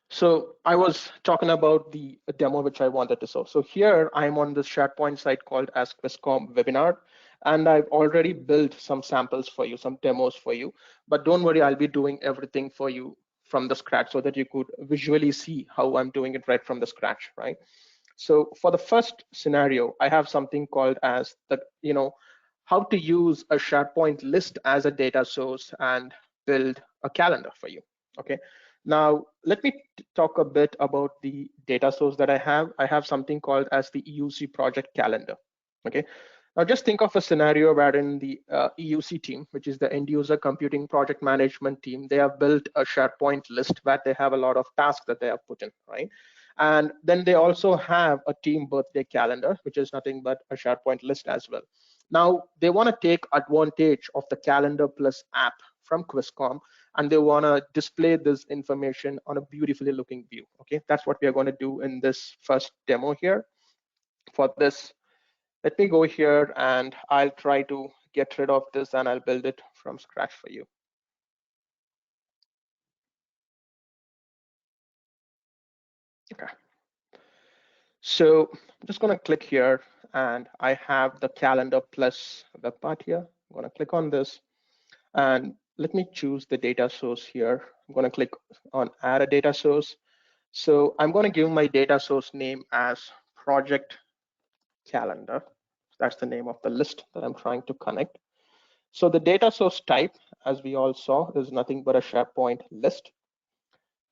So I was talking about the demo which I wanted to show. So here I'm on this SharePoint site called as Quizcom webinar, and I've already built some samples for you, some demos for you. But don't worry, I'll be doing everything for you from the scratch so that you could visually see how I'm doing it right from the scratch, right? So for the first scenario, I have something called as how to use a SharePoint list as a data source and build a calendar for you. Okay. Now let me talk a bit about the data source that I have. I have something called as the EUC project calendar. Okay. Now just think of a scenario wherein the EUC team, which is the end user computing project management team, they have built a SharePoint list where they have a lot of tasks that they have put in, right? And then they also have a team birthday calendar, which is nothing but a SharePoint list as well. Now they want to take advantage of the calendar plus app from Quizcom, and they want to display this information on a beautifully looking view. Okay, that's what we are going to do in this first demo here. For this, let me go here and I'll try to get rid of this and I'll build it from scratch for you. Okay. So I'm just going to click here and I have the calendar plus web part here. I'm going to click on this and let me choose the data source here. I'm going to click on add a data source. So I'm going to give my data source name as project calendar. That's the name of the list that I'm trying to connect. So the data source type, as we all saw, is nothing but a SharePoint list.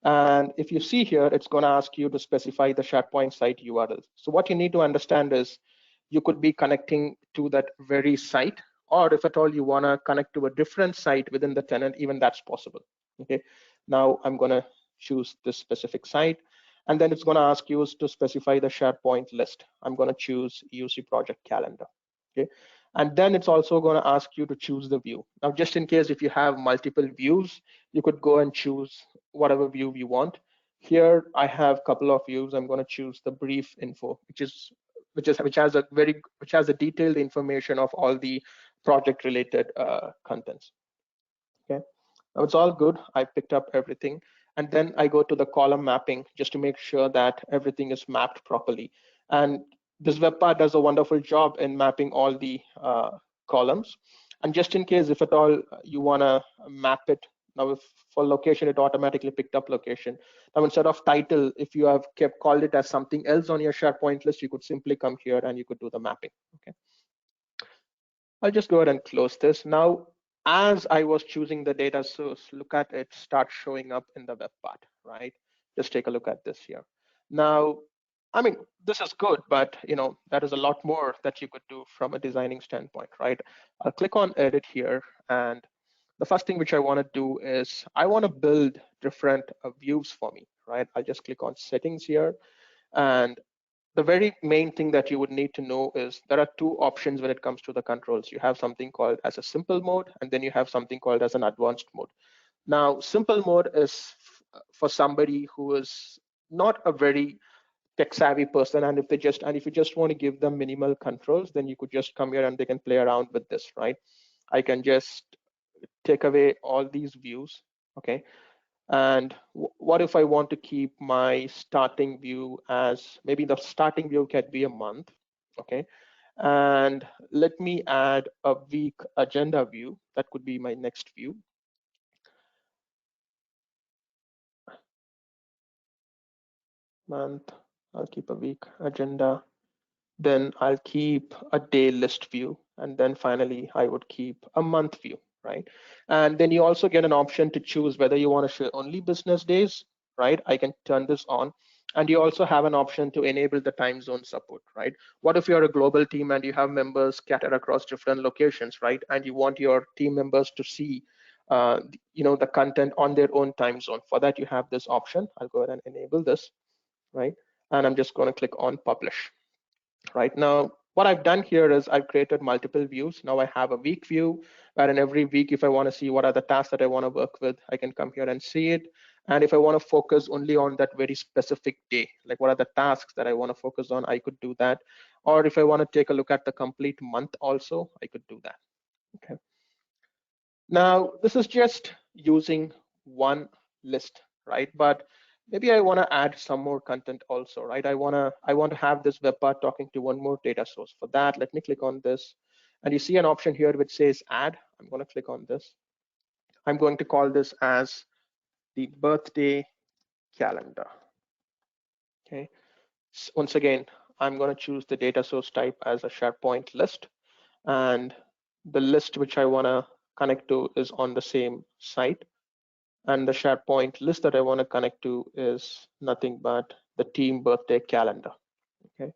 And if you see here, it's going to ask you to specify the SharePoint site URL. So what you need to understand is you could be connecting to that very site, or if at all you want to connect to a different site within the tenant, even that's possible. Okay. Now I'm going to choose this specific site, and then it's going to ask you to specify the SharePoint list. I'm going to choose EUC project calendar. Okay. And then it's also going to ask you to choose the view. Now, just in case if you have multiple views, you could go and choose whatever view you want. Here I have a couple of views. I'm going to choose the brief info, which has a detailed information of all the project related contents. Okay, now it's all good. I picked up everything, and then I go to the column mapping just to make sure that everything is mapped properly. And this web part does a wonderful job in mapping all the columns. And just in case if at all you want to map it, now if for location it automatically picked up location. Now instead of title, if you have called it as something else on your SharePoint list, you could simply come here and you could do the mapping. Okay, I'll just go ahead and close this. Now, as I was choosing the data source, look at it start showing up in the web part, right? Just take a look at this here. Now, I mean, this is good, but that is a lot more that you could do from a designing standpoint, right? I'll click on edit here, and the first thing which I want to do is I want to build different views for me, right? I'll just click on settings here, and the very main thing that you would need to know is there are two options when it comes to the controls. You have something called as a simple mode, and then you have something called as an advanced mode. Now, simple mode is for somebody who is not a very tech savvy person, and if you just want to give them minimal controls, then you could just come here and they can play around with this, right? I can just take away all these views, okay? And what if I want to keep my starting view as maybe the starting view can be a month, okay? And let me add a week agenda view. That could be my next view. Month, I'll keep a week agenda. Then I'll keep a day list view. And then finally, I would keep a month view, right? And then you also get an option to choose whether you want to show only business days, right? I can turn this on. And you also have an option to enable the time zone support, right? What if you're a global team and you have members scattered across different locations, right? And you want your team members to see the content on their own time zone. For that, you have this option. I'll go ahead and enable this, right? And I'm just going to click on publish. Right now, what I've done here is I've created multiple views. Now I have a week view, where in every week, if I want to see what are the tasks that I want to work with, I can come here and see it. And if I want to focus only on that very specific day, like what are the tasks that I want to focus on, I could do that. Or if I want to take a look at the complete month also, I could do that. Okay. Now, this is just using one list, right? But maybe I want to add some more content also, right? I want to have this web part talking to one more data source. For that, let me click on this, and you see an option here which says add. I'm going to click on this. I'm going to call this as the birthday calendar. Okay. So once again, I'm going to choose the data source type as a SharePoint list, and the list which I want to connect to is on the same site. And the SharePoint list that I want to connect to is nothing but the team birthday calendar. Okay.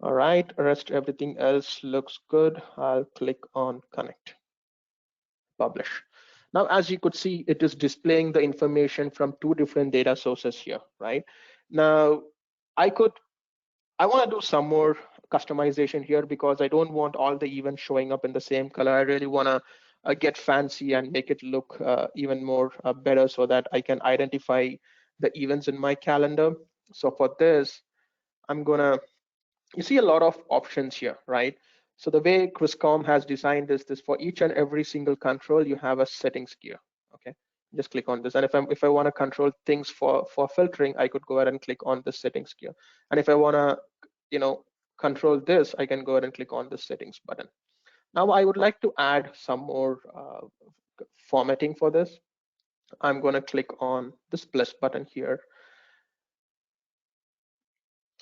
All right, rest everything else looks good. I'll click on connect, publish. Now, as you could see, it is displaying the information from two different data sources here, right? Now, I want to do some more customization here because I don't want all the events showing up in the same color. I really want to get fancy and make it look even more better so that I can identify the events in my calendar. So for this, I'm gonna, you see a lot of options here, right? So the way Criscom has designed this for each and every single control, you have a settings gear. Okay, just click on this. And if I want to control things for filtering, I could go ahead and click on the settings gear. And if I want to, control this, I can go ahead and click on the settings button. Now I would like to add some more formatting for this. I'm going to click on this plus button here.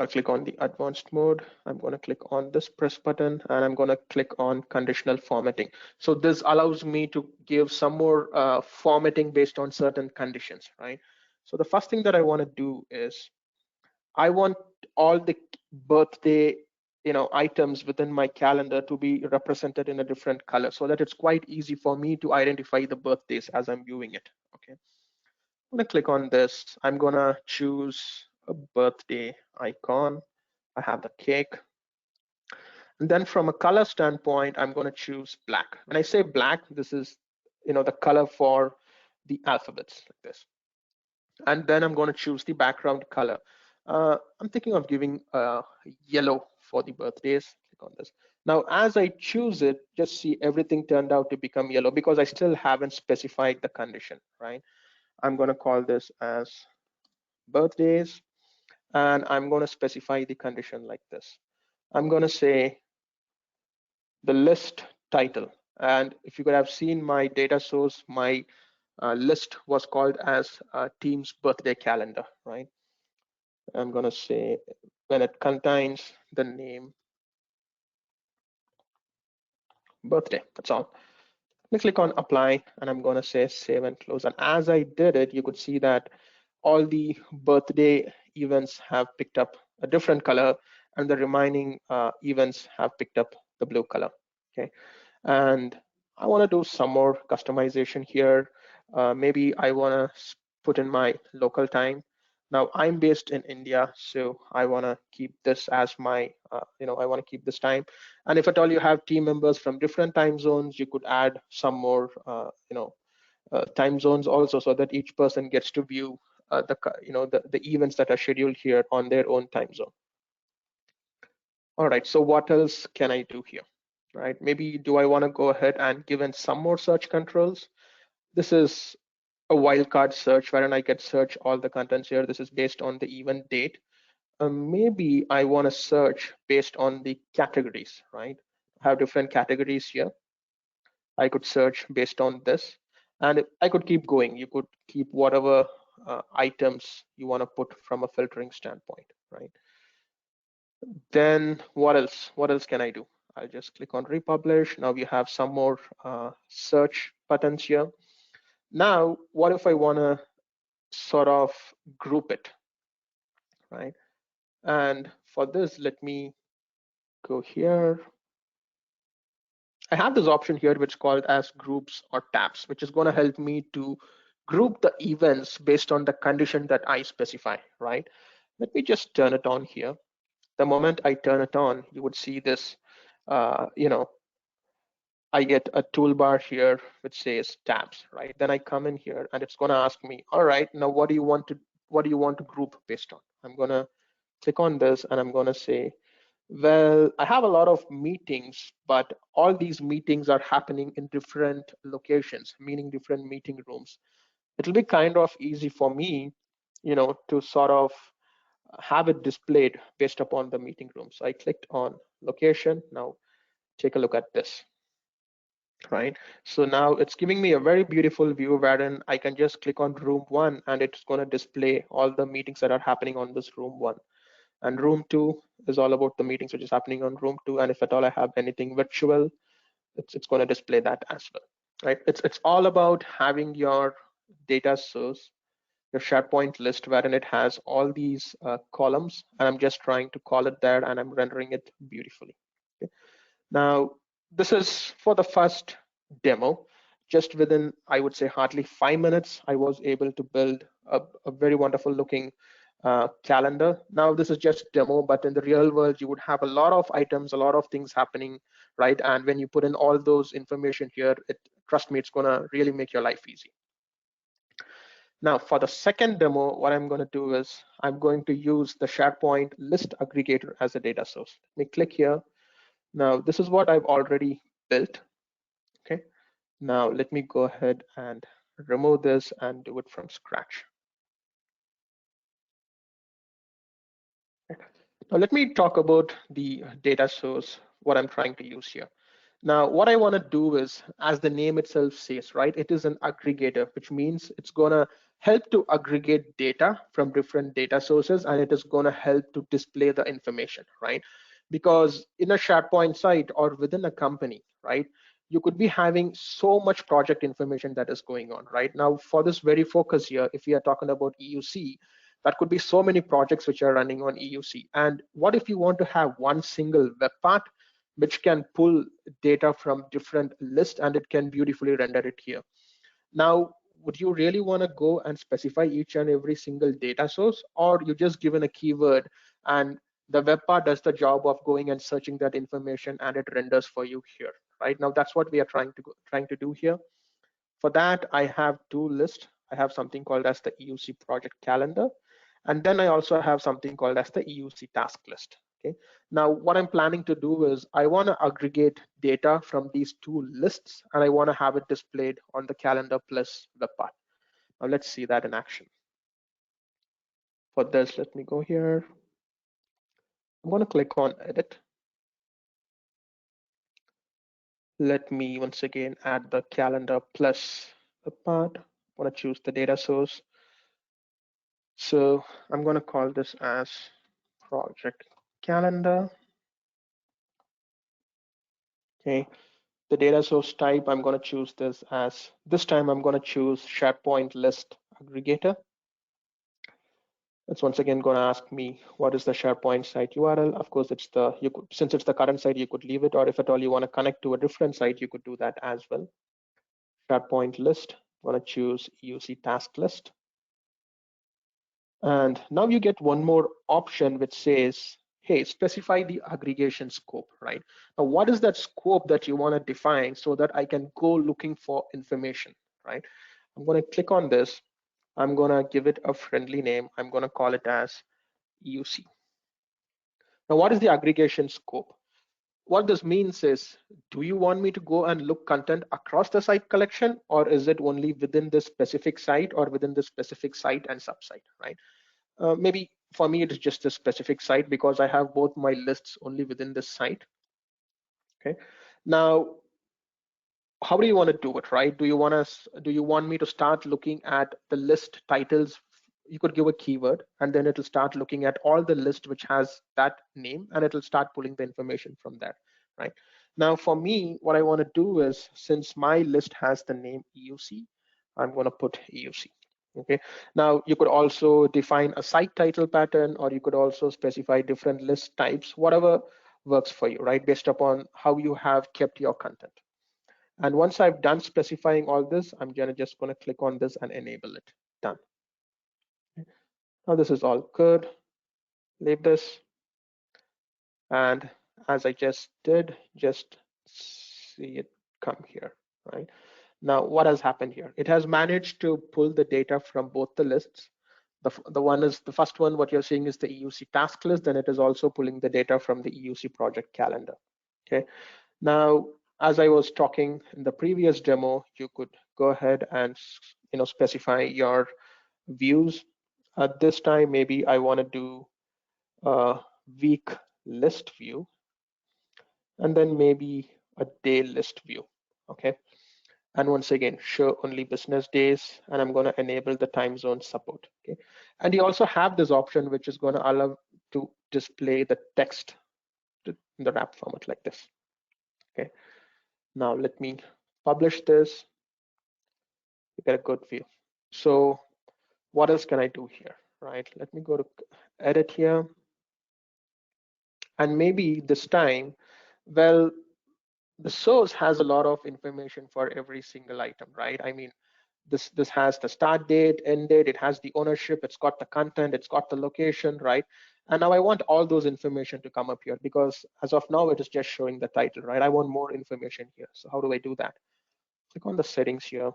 I'll click on the advanced mode. I'm going to click on this press button, and I'm going to click on conditional formatting. So this allows me to give some more formatting based on certain conditions, right? So the first thing that I want to do is I want all the birthday items within my calendar to be represented in a different color so that it's quite easy for me to identify the birthdays as I'm viewing it. Okay, I'm going to click on this. I'm going to choose a birthday icon. I have the cake. And then from a color standpoint, I'm going to choose black. When I say black, this is the color for the alphabets like this. And then I'm going to choose the background color. I'm thinking of giving yellow for the birthdays. Click on this. Now, as I choose it, just see everything turned out to become yellow because I still haven't specified the condition, right? I'm going to call this as birthdays, and I'm going to specify the condition like this. I'm going to say the list title. And if you could have seen my data source, my list was called as team's birthday calendar, right? I'm going to say when it contains the name birthday, that's all. Let me click on apply, and I'm going to say save and close. And as I did it, you could see that all the birthday events have picked up a different color, and the remaining events have picked up the blue color. Okay, and I want to do some more customization here. Maybe I want to put in my local time. Now I'm based in India, so I want to keep this as my, I want to keep this time. And if at all you have team members from different time zones, you could add some more, time zones also, so that each person gets to view the events that are scheduled here on their own time zone. All right, so what else can I do here? Right, maybe do I want to go ahead and give in some more search controls? This is a wildcard search wherein I can search all the contents here. This is based on the event date. Maybe I want to search based on the categories, right? I have different categories here. I could search based on this, and I could keep going. You could keep whatever items you want to put from a filtering standpoint, right? Then what else? What else can I do? I'll just click on republish. Now we have some more search buttons here. Now, what if I want to sort of group it, right? And for this, let me go here. I have this option here, which is called as groups or tabs, which is going to help me to group the events based on the condition that I specify, right? Let me just turn it on here. The moment I turn it on, you would see this, I get a toolbar here which says tabs, right? Then I come in here and it's going to ask me, all right, now what do you want to group based on? I'm going to click on this and I'm going to say, well, I have a lot of meetings, but all these meetings are happening in different locations, meaning different meeting rooms. It'll be kind of easy for me to sort of have it displayed based upon the meeting room. So I clicked on location. Now take a look at this, right? So now it's giving me a very beautiful view wherein I can just click on room 1 and it's going to display all the meetings that are happening on this room 1. And room 2 is all about the meetings which is happening on room 2. And if at all I have anything virtual, it's going to display that as well, right? It's all about having your data source, your SharePoint list, wherein it has all these columns, and I'm just trying to call it there, and I'm rendering it beautifully. Okay. Now, this is for the first demo. Just within, I would say, hardly 5 minutes, I was able to build a very wonderful looking calendar. Now, this is just demo, but in the real world, you would have a lot of items, a lot of things happening, right? And when you put in all those information here, trust me, it's gonna really make your life easy. Now, for the second demo, what I'm going to do is I'm going to use the SharePoint list aggregator as a data source. Let me click here. Now, this is what I've already built. Okay. Now, let me go ahead and remove this and do it from scratch. Okay. Now, let me talk about the data source, what I'm trying to use here. Now, what I want to do is, as the name itself says, right, it is an aggregator, which means it's going to help to aggregate data from different data sources, and it is going to help to display the information, right? Because in a SharePoint site or within a company, right, you could be having so much project information that is going on, right? Now, for this very focus here, if we are talking about EUC, that could be so many projects which are running on EUC. And what if you want to have one single web part which can pull data from different lists and it can beautifully render it here? Now, would you really want to go and specify each and every single data source, or you just given a keyword and the web part does the job of going and searching that information and it renders for you here, right? Now, that's what we are trying to do here. For that, I have two lists. I have something called as the EUC project calendar, and then I also have something called as the EUC task list. Okay. Now, what I'm planning to do is I want to aggregate data from these two lists, and I want to have it displayed on the calendar plus web part. Now, let's see that in action. For this, let me go here. I'm going to click on edit. Let me once again add the calendar plus the part. I want to choose the data source. So I'm going to call this as project calendar. Okay. The data source type, I'm going to choose this time I'm going to choose SharePoint list aggregator. It's once again going to ask me what is the SharePoint site URL. Of course, since it's the current site, you could leave it, or if at all you want to connect to a different site, you could do that as well. SharePoint list, I'm going to choose EUC task list. And now you get one more option which says, hey, specify the aggregation scope, right? Now, what is that scope that you want to define so that I can go looking for information, right? I'm going to click on this. I'm going to give it a friendly name. I'm going to call it as EUC. Now, what is the aggregation scope? What this means is, do you want me to go and look content across the site collection, or is it only within this specific site or within this specific site and subsite, right? Maybe for me, it is just a specific site because I have both my lists only within this site. Okay. Now, how do you want to do it, right? Do you want me to start looking at the list titles? You could give a keyword and then it'll start looking at all the list which has that name and it'll start pulling the information from there, right? Now, for me, what I want to do is, since my list has the name EUC, I'm going to put EUC. Okay. Now, you could also define a site title pattern, or you could also specify different list types, whatever works for you, right? Based upon how you have kept your content. And once I've done specifying all this, I'm just going to click on this and enable it. Done. Now this is all good. Leave this. And as I just did, just see it come here, right? Now, what has happened here? It has managed to pull the data from both the lists. The first one, what you're seeing is the EUC task list, and it is also pulling the data from the EUC project calendar. Okay. Now, as I was talking in the previous demo, you could go ahead and specify your views. At this time, maybe I want to do a week list view, and then maybe a day list view. Okay. And once again, show only business days, and I'm going to enable the time zone support. Okay. And you also have this option which is going to allow to display the text in the wrap format like this. Okay. Now let me publish this. You get a good view. So what else can I do here? Right. Let me go to edit here. And maybe this time, well, the source has a lot of information for every single item, right? I mean, this has the start date, end date, it has the ownership, it's got the content, it's got the location, right? And now I want all those information to come up here, because as of now it is just showing the title, right? I want more information here. So how do I do that? Click on the settings here,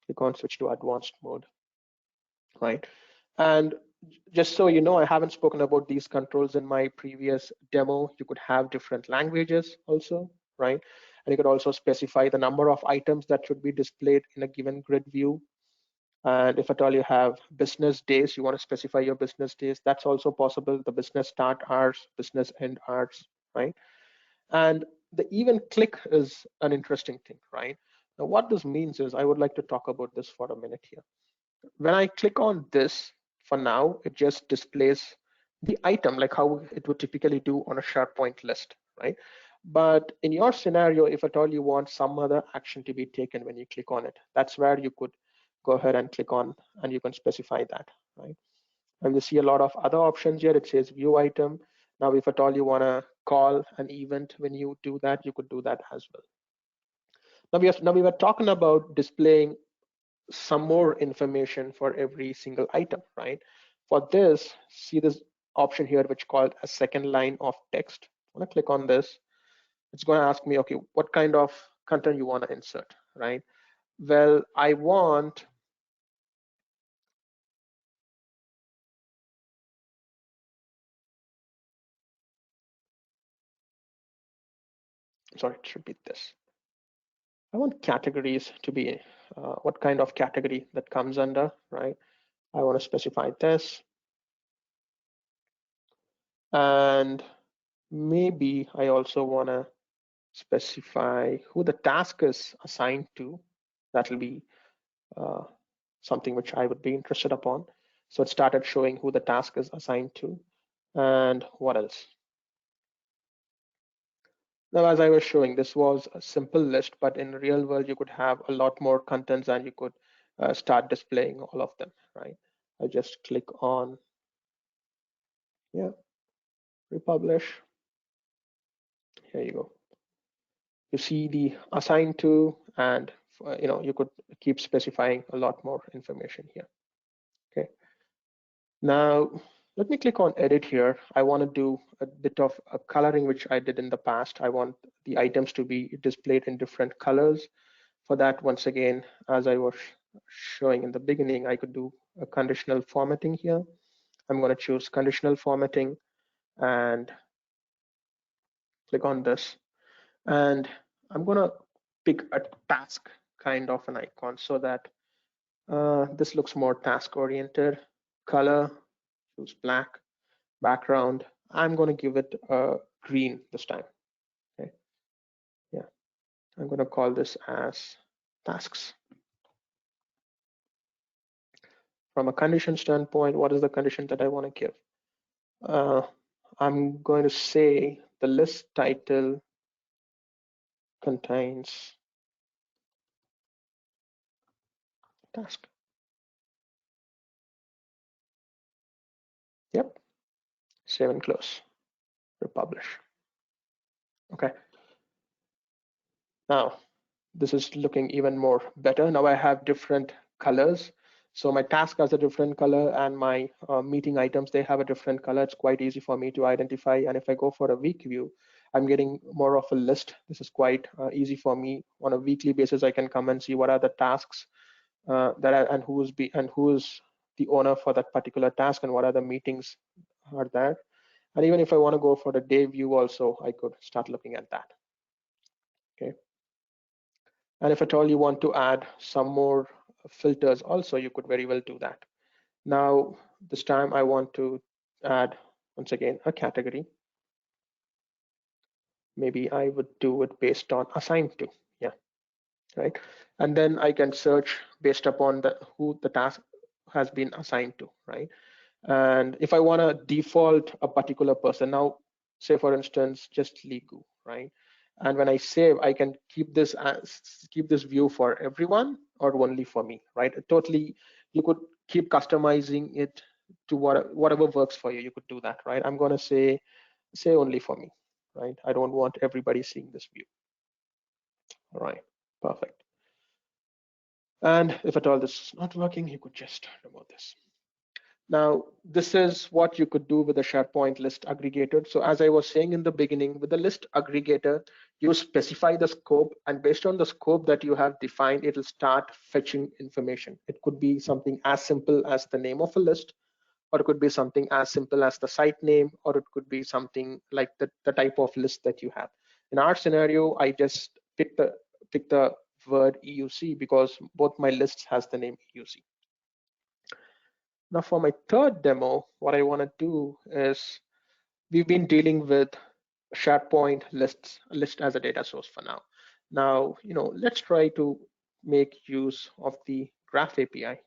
click on switch to advanced mode, right? And just so you know, I haven't spoken about these controls in my previous demo. You could have different languages also, right? And you could also specify the number of items that should be displayed in a given grid view. And if at all you have business days, you want to specify your business days, that's also possible. The business start hours, business end hours, right? And the even click is an interesting thing, right? Now, what this means is, I would like to talk about this for a minute here. When I click on this, for now, it just displays the item like how it would typically do on a SharePoint list, right? But in your scenario, if at all you want some other action to be taken when you click on it, that's where you could go ahead and click on, and you can specify that, right? And you see a lot of other options here. It says view item. Now, if at all you want to call an event when you do that, you could do that as well. Now we were talking about displaying some more information for every single item, right? For this, see this option here, which called a second line of text. I'm gonna click on this. It's gonna ask me, okay, what kind of content you wanna insert, right? Well, I want, sorry, it should be this. I want categories to be what kind of category that comes under, right? I wanna specify this. And maybe I also wanna specify who the task is assigned to. That will be uh, something which I would be interested upon. So it started showing who the task is assigned to, and what else. Now, as I was showing, this was a simple list, but in real world, you could have a lot more contents, and you could start displaying all of them, right? I just click on, yeah, republish. Here you go. You see the assigned to, and you could keep specifying a lot more information here. Okay. Now, let me click on edit here. I want to do a bit of a coloring, which I did in the past. I want the items to be displayed in different colors. For that, once again, as I was showing in the beginning, I could do a conditional formatting here. I'm going to choose conditional formatting and click on this. And I'm going to pick a task kind of an icon so that this looks more task oriented. Color, choose black. Background, I'm going to give it a green this time. Okay. Yeah, I'm going to call this as tasks. From a condition standpoint, what is the condition that I want to give? I'm going to say the list title contains task. Yep, save and close, republish. Okay, now this is looking even more better. Now I have different colors. So my task has a different color, and my meeting items, they have a different color. It's quite easy for me to identify. And if I go for a week view, I'm getting more of a list. This is quite easy for me. On a weekly basis, I can come and see what are the tasks and who is the owner for that particular task, and what are the meetings are there. And even if I want to go for the day view also, I could start looking at that. Okay. And if at all you want to add some more filters also, you could very well do that. Now, this time I want to add, once again, a category. Maybe I would do it based on assigned to, yeah, right? And then I can search based upon who the task has been assigned to, right? And if I want to default a particular person, now say for instance, just Ligu, right? And when I save, I can keep this view for everyone or only for me, right? Totally, you could keep customizing it to whatever works for you. You could do that, right? I'm going to say only for me, right? I don't want everybody seeing this view. All right, perfect. And if at all this is not working, you could just remove this. Now, this is what you could do with the SharePoint list aggregator. So as I was saying in the beginning, with the list aggregator, you specify the scope, and based on the scope that you have defined, it'll start fetching information. It could be something as simple as the name of a list, or it could be something as simple as the site name, or it could be something like the type of list that you have. In our scenario, I just picked the word EUC because both my lists has the name EUC. Now for my third demo, what I want to do is, we've been dealing with SharePoint list as a data source for now. Now, let's try to make use of the Graph API.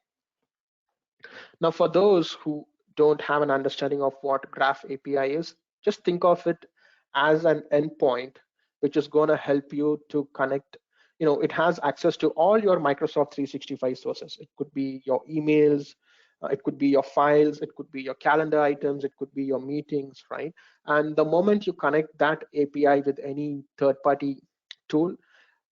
Now, for those who don't have an understanding of what Graph API is, just think of it as an endpoint, which is going to help you to connect. It has access to all your Microsoft 365 sources. It could be your emails, it could be your files, it could be your calendar items, it could be your meetings, right? And the moment you connect that API with any third-party tool,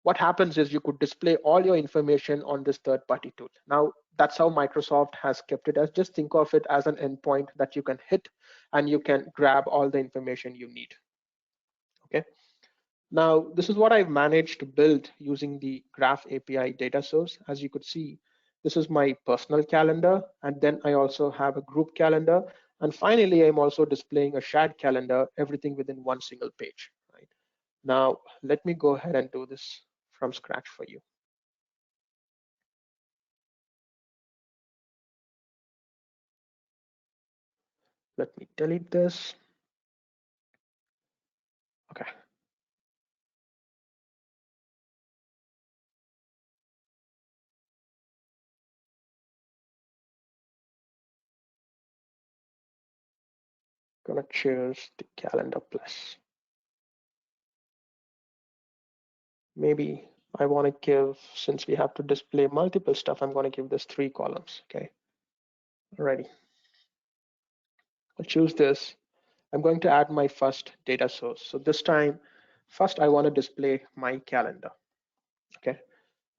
what happens is you could display all your information on this third-party tool. Now, that's how Microsoft has kept it as. Just think of it as an endpoint that you can hit and you can grab all the information you need. Okay. Now, this is what I've managed to build using the Graph API data source. As you could see, this is my personal calendar, and then I also have a group calendar. And finally, I'm also displaying a shared calendar, everything within one single page. Right. Now, let me go ahead and do this from scratch for you. Let me delete this. Okay. Gonna choose the calendar plus. Maybe I want to give, since we have to display multiple stuff, I'm going to give this 3 columns. Okay. Alrighty. I'll choose this. I'm going to add my first data source. So this time, first I want to display my calendar. Okay.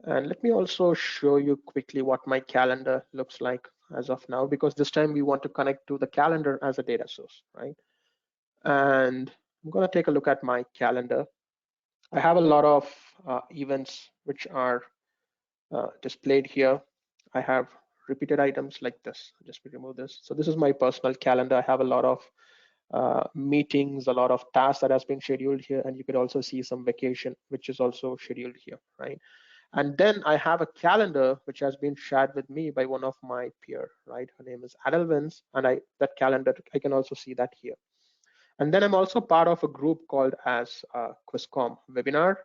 And let me also show you quickly what my calendar looks like as of now, because this time we want to connect to the calendar as a data source, right? And I'm going to take a look at my calendar. I have a lot of events which are displayed here. I have repeated items like this. Just remove this. So this is my personal calendar. I have a lot of meetings, a lot of tasks that has been scheduled here, and you could also see some vacation, which is also scheduled here, right? And then I have a calendar which has been shared with me by one of my peer, right? Her name is Adelvins, and that calendar I can also see that here. And then I'm also part of a group called as QuizCom webinar.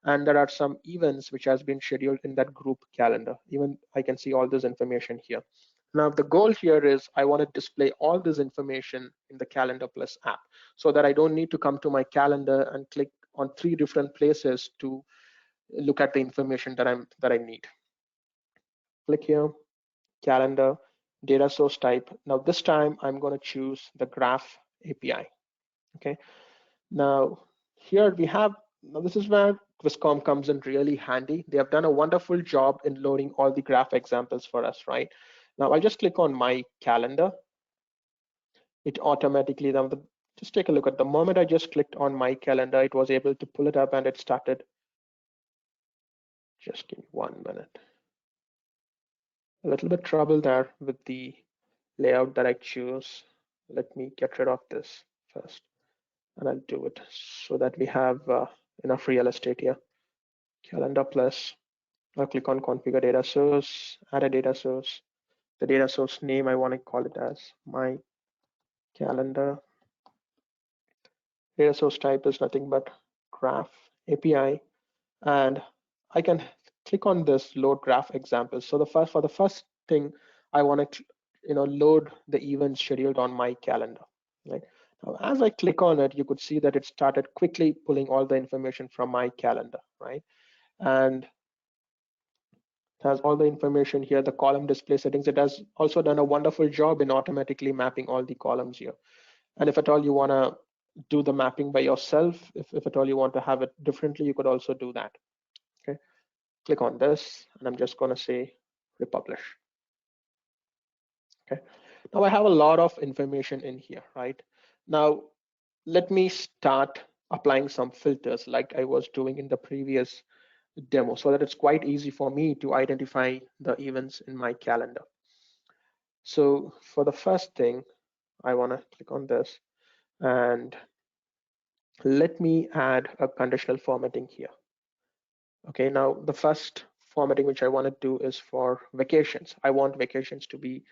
And there are some events which has been scheduled in that group calendar. Even I can see all this information here. Now, the goal here is I want to display all this information in the Calendar Plus app so that I don't need to come to my calendar and click on 3 different places to look at the information that I need. Click here, calendar, data source type. Now, this time I'm going to choose the Graph API. Okay. Now, here we have, now this is where QuizCom comes in really handy. They have done a wonderful job in loading all the graph examples for us, right? Now, I'll just click on my calendar. It automatically, just take a look at the moment I just clicked on my calendar, it was able to pull it up and it started. Just give me 1 minute. A little bit trouble there with the layout that I choose. Let me get rid of this first, and I'll do it so that we have enough real estate here. Calendar plus, I'll click on configure data source, add a data source. The data source name, I want to call it as my calendar. Data source type is nothing but graph API, and I can click on this load graph example. So for the first thing, I want to load the events scheduled on my calendar. Right now, as I click on it, you could see that it started quickly pulling all the information from my calendar, right? And it has all the information here, the column display settings. It has also done a wonderful job in automatically mapping all the columns here. And if at all you want to do the mapping by yourself, if at all you want to have it differently, you could also do that. Okay, click on this, and I'm just going to say republish. Okay, now I have a lot of information in here, right? Now, let me start applying some filters like I was doing in the previous demo so that it's quite easy for me to identify the events in my calendar. So for the first thing, I want to click on this, and let me add a conditional formatting here. Okay, now the first formatting which I want to do is for vacations. I want vacations to be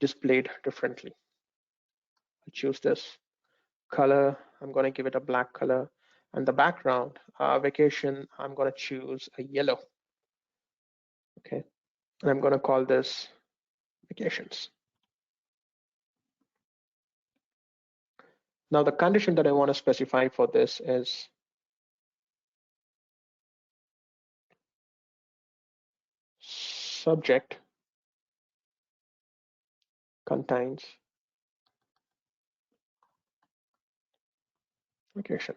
displayed differently. I'll choose this color. I'm going to give it a black color, and the background vacation, I'm going to choose a yellow. Okay, and I'm going to call this vacations. Now the condition that I want to specify for this is subject contains vacation.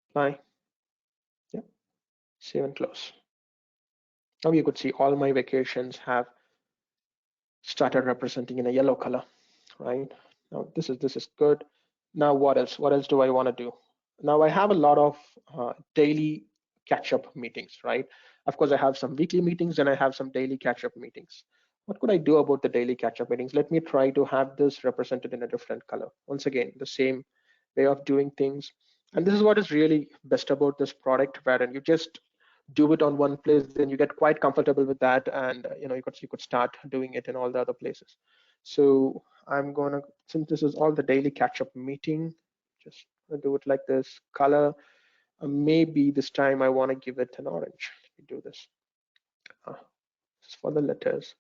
Apply. Yeah, save and close. Now you could see all my vacations have started representing in a yellow color, right? Now this is good. Now what else? What else do I want to do? Now I have a lot of daily catch-up meetings, right? Of course, I have some weekly meetings and I have some daily catch-up meetings. What could I do about the daily catch-up meetings? Let me try to have this represented in a different color. Once again, the same way of doing things. And this is what is really best about this product, wherein you just do it on one place, then you get quite comfortable with that, and you could start doing it in all the other places. So I'm gonna, since this is all the daily catch-up meeting, just do it like this. Color, maybe this time I want to give it an orange. Let me do this. This is for the letters,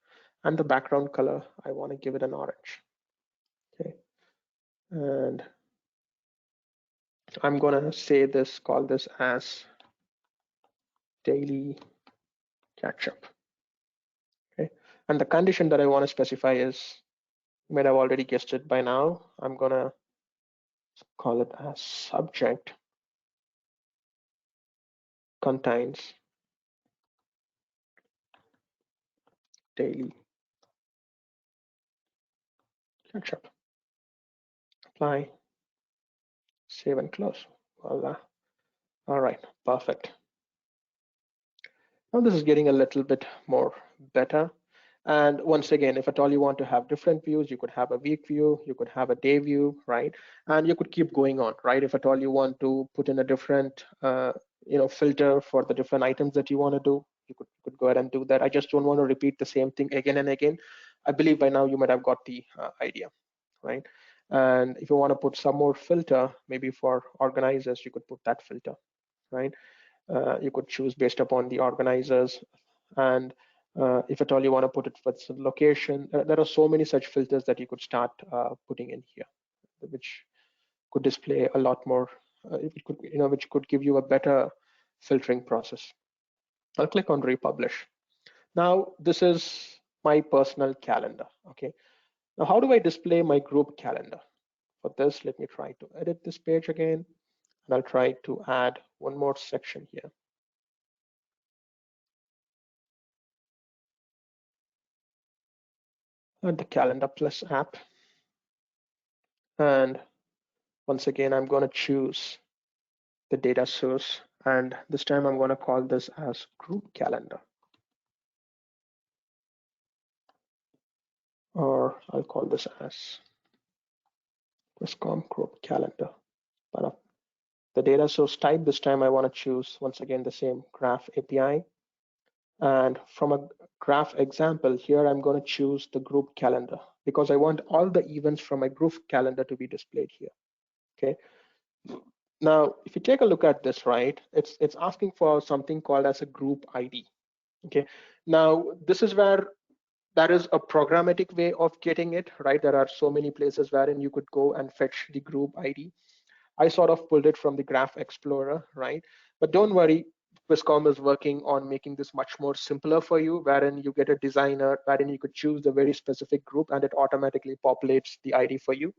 and the background color, I want to give it an orange. Okay, and I'm gonna say this, call this as daily catch-up. Okay, and the condition that I want to specify is, you might have already guessed it by now. I'm gonna call it as subject contains daily catch-up. Apply, save and close. Voila. All right, perfect. Now this is getting a little bit more better. And once again, if at all you want to have different views, you could have a week view, you could have a day view, right? And you could keep going on, right? If at all you want to put in a different, filter for the different items that you want to do, you could go ahead and do that. I just don't want to repeat the same thing again and again. I believe by now you might have got the idea, right? And if you want to put some more filter, maybe for organizers, you could put that filter, right? You could choose based upon the organizers, and if at all you want to put it for some location, there are so many such filters that you could start putting in here, which could display a lot more. It could, which could give you a better filtering process. I'll click on republish. Now this is my personal calendar. Okay. Now how do I display my group calendar? For this, let me try to edit this page again, and I'll try to add one more section here. And the calendar plus app. And once again, I'm going to choose the data source. And this time I'm going to call this as group calendar. Or I'll call this as Questcom group calendar. But the data source type, this time I want to choose, once again, the same graph API. And from a graph example here, I'm going to choose the group calendar because I want all the events from my group calendar to be displayed here. Okay. Now, if you take a look at this, right, it's asking for something called as a group ID. Okay. Now, this is where that is a programmatic way of getting it, right? There are so many places wherein you could go and fetch the group ID. I sort of pulled it from the Graph Explorer, right? But don't worry, Quizcom is working on making this much more simpler for you, wherein you get a designer, wherein you could choose a very specific group and it automatically populates the ID for you.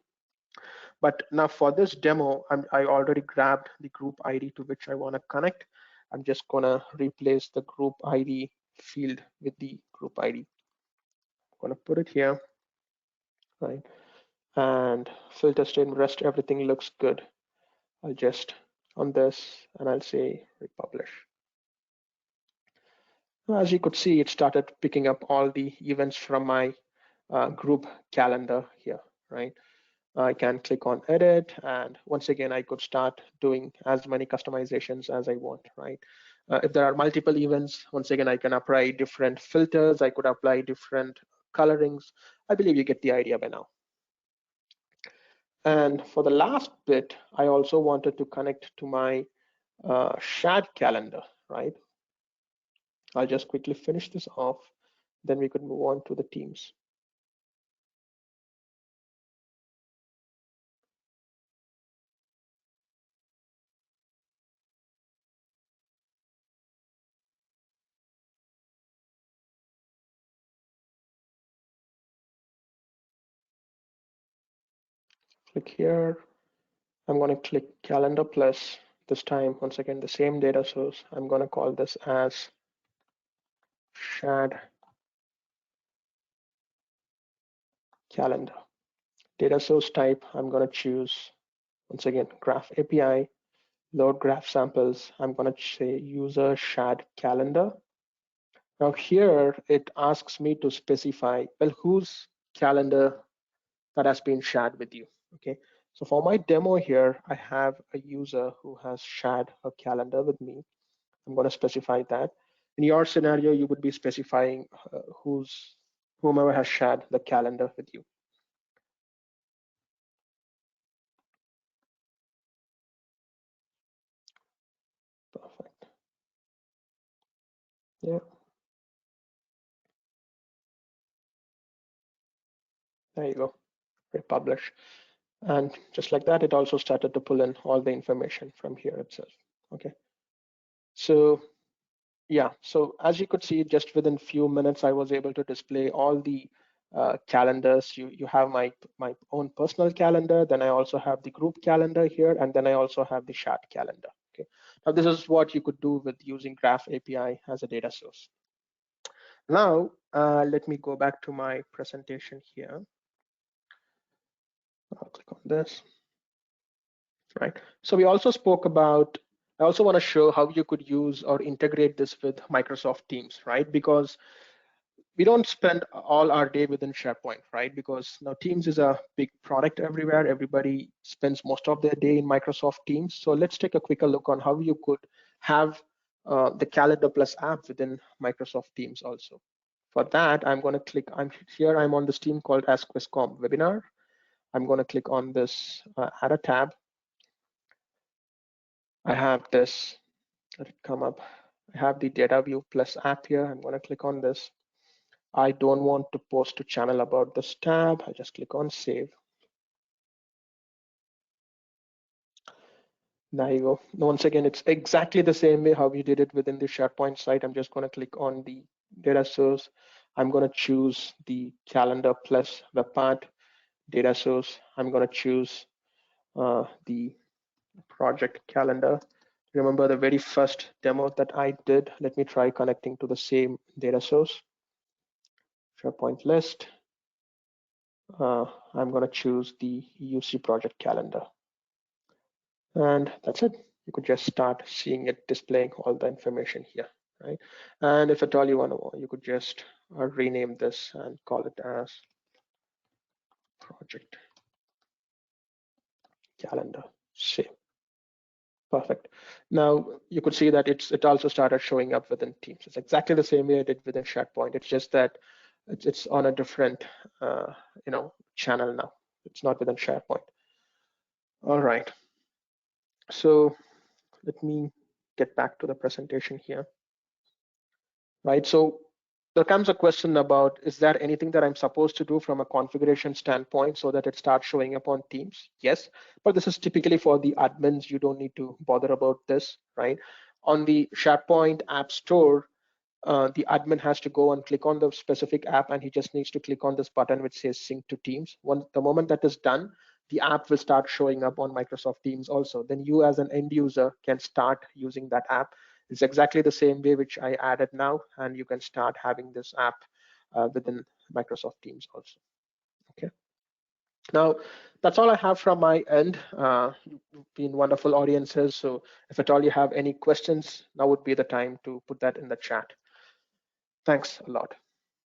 But now for this demo, I already grabbed the group ID to which I want to connect. I'm just going to replace the group ID field with the group ID. I'm going to put it here, right? And filter statement, rest everything looks good. I'll just on this and I'll say republish. As you could see, it started picking up all the events from my group calendar here, right? I can click on edit, and once again, I could start doing as many customizations as I want, right? If there are multiple events, once again, I can apply different filters. I could apply different colorings. I believe you get the idea by now. And for the last bit, I also wanted to connect to my shared calendar, right? I'll just quickly finish this off. Then we could move on to the teams. Click here. I'm going to click calendar plus. This time, once again, the same data source. I'm going to call this as shared calendar. Data source type, I'm going to choose, once again, graph API, load graph samples. I'm going to say user shared calendar. Now here, it asks me to specify, well, whose calendar that has been shared with you, okay? So for my demo here, I have a user who has shared a calendar with me. I'm going to specify that. In your scenario, you would be specifying whomever has shared the calendar with you. Perfect. Yeah, there you go. Republish. And just like that, it also started to pull in all the information from here itself. Okay. So yeah, so as you could see, just within few minutes, I was able to display all the calendars. You have my own personal calendar, then I also have the group calendar here, and then I also have the shared calendar. Okay. Now this is what you could do with using Graph API as a data source. Now let me go back to my presentation here. I'll click on this. Right. So we also spoke about, I also want to show how you could use or integrate this with Microsoft Teams, right? Because we don't spend all our day within SharePoint, right? Because now Teams is a big product everywhere. Everybody spends most of their day in Microsoft Teams. So let's take a quicker look on how you could have the Calendar Plus app within Microsoft Teams also. For that, I'm going to click, I'm on this team called as Quizcom Webinar. I'm going to click on this Add a tab. I have this, let it come up. I have the data view plus app here. I'm going to click on this. I don't want to post to channel about this tab. I just click on save. There you go. Once again, it's exactly the same way how you did it within the SharePoint site. I'm just going to click on the data source. I'm going to choose the calendar plus web part data source. I'm going to choose the project calendar. Remember the very first demo that I did. Let me try connecting to the same data source. SharePoint list. I'm going to choose the UC project calendar. And that's it. You could just start seeing it displaying all the information here, right? And if at all you want to, you could just rename this and call it as project calendar. Save. Perfect. Now you could see that it also started showing up within Teams. It's exactly the same way I did within SharePoint. It's just that it's on a different channel now. It's not within SharePoint. All right. So let me get back to the presentation here. Right. So there comes a question about, is there anything that I'm supposed to do from a configuration standpoint so that it starts showing up on Teams? Yes, but this is typically for the admins. You don't need to bother about this, right? On the SharePoint App Store, the admin has to go and click on the specific app, and he just needs to click on this button which says sync to Teams. The moment that is done, the app will start showing up on Microsoft Teams also. Then you as an end user can start using that app. It's exactly the same way which I added now, and you can start having this app within Microsoft Teams also. Okay. Now, that's all I have from my end. You've been wonderful audiences. So if at all you have any questions, now would be the time to put that in the chat. Thanks a lot.